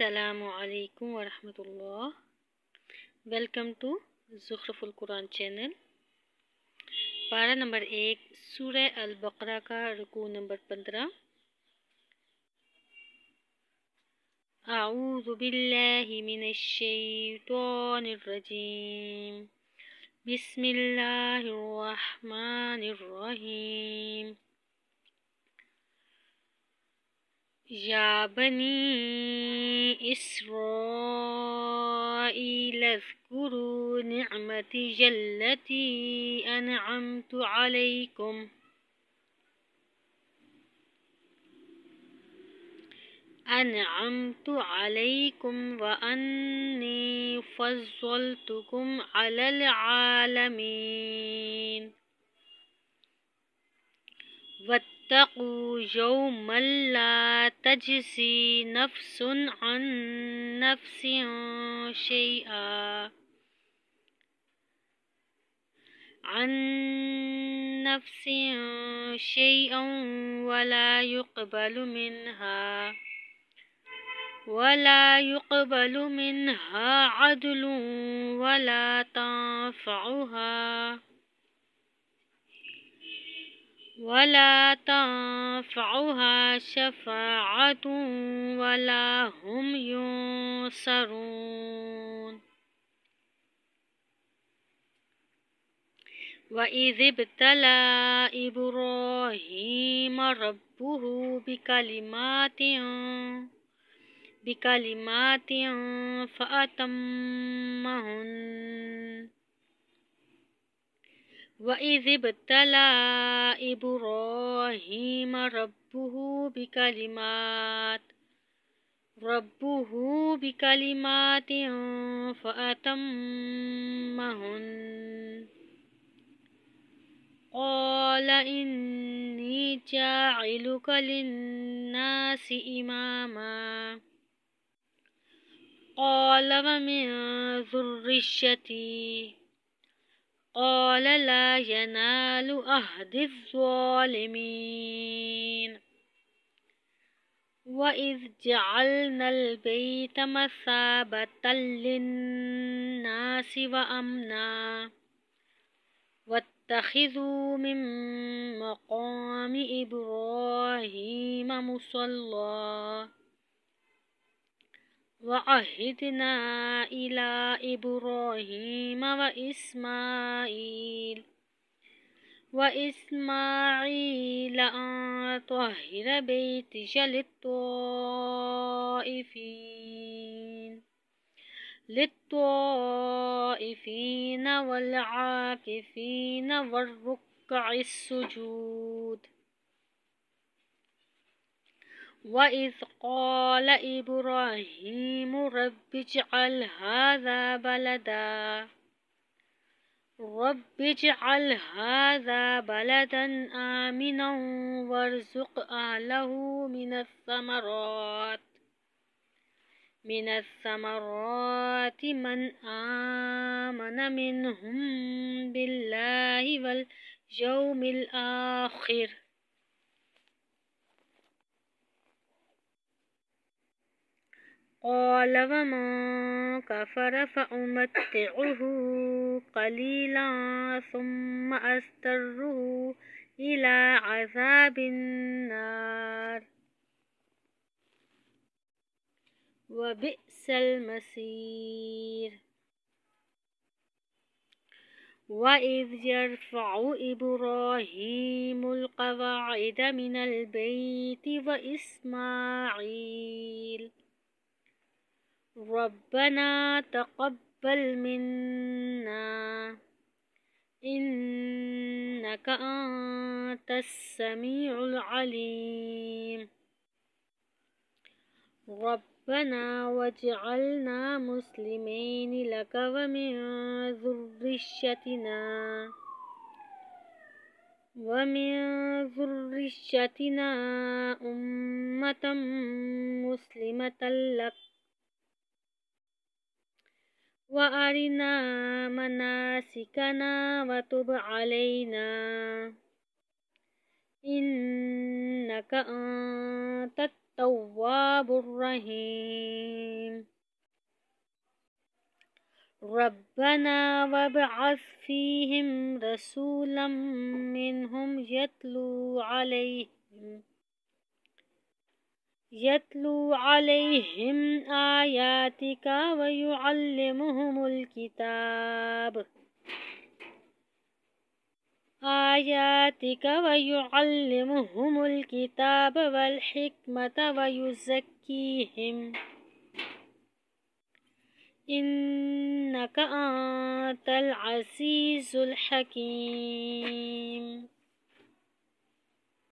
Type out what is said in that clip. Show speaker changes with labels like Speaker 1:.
Speaker 1: السلام علیکم ورحمۃ اللہ۔ ویلکم ٹو زخرف القرآن چینل۔ پارہ نمبر 1 سورہ البقرہ کا رکوع نمبر 15۔ اعوذ باللہ من الشیطان الرجیم، بسم اللہ الرحمن الرحیم۔ یا بنی اسرائیل اذکروا نعمتی التی انعمت علیکم وانی فضلتکم علی العالمین۔ واتقوا یوما لا تجزی نفس عن نفس شیئا ولا يقبل منها عدل ولا تنفعها شفاعة ولا هم ينصرون۔ وَإِذِ ابْتَلَى إِبْرَاهِيمَ رَبُّهُ بِكَلِمَاتٍ فَأَتَمَّهُنَّ۔ وَإِذِ ابْتَلَى إِبْرَاهِيمَ رَبُّهُ بِكَلِمَاتٍ فَأَتَمَّهُنَّ۔ قال إني جاعلك للناس إماما، قال ومن ذريتي، قال لا ينال عهد الظالمين۔ وإذ جعلنا البيت مثابة للناس وأمنا واتخذوا من مقام إبراهيم مصلى، وعهدنا إلى إبراهيم وإسماعيل أن طهر بيتي للطائفين والعاكفين والركع السجود۔ وإذ قال إبراهيم رب اجعل هذا بلدا آمنا وارزق أهله من الثمرات من آمن منهم بالله واليوم الآخر، قال ومن كفر فأمتعه قليلا ثم أضطره إلى عذاب النار وبئس المصير۔ وإذ يرفع إبراهيم القواعد من البيت وإسماعيل ربنا تقبل منا إنك أنت السميع العليم، ربنا واجعلنا مسلمين لك ومن ذريتنا أمة مسلمة لك وأرنا مناسكنا وتب علينا إنك أنت التواب الرحيم. ربنا وابعث فيهم رسولا منهم يتلو عليهم آياتك ويعلمهم الكتاب والحكمة ويزكيهم إنك أنت العزيز الحكيم.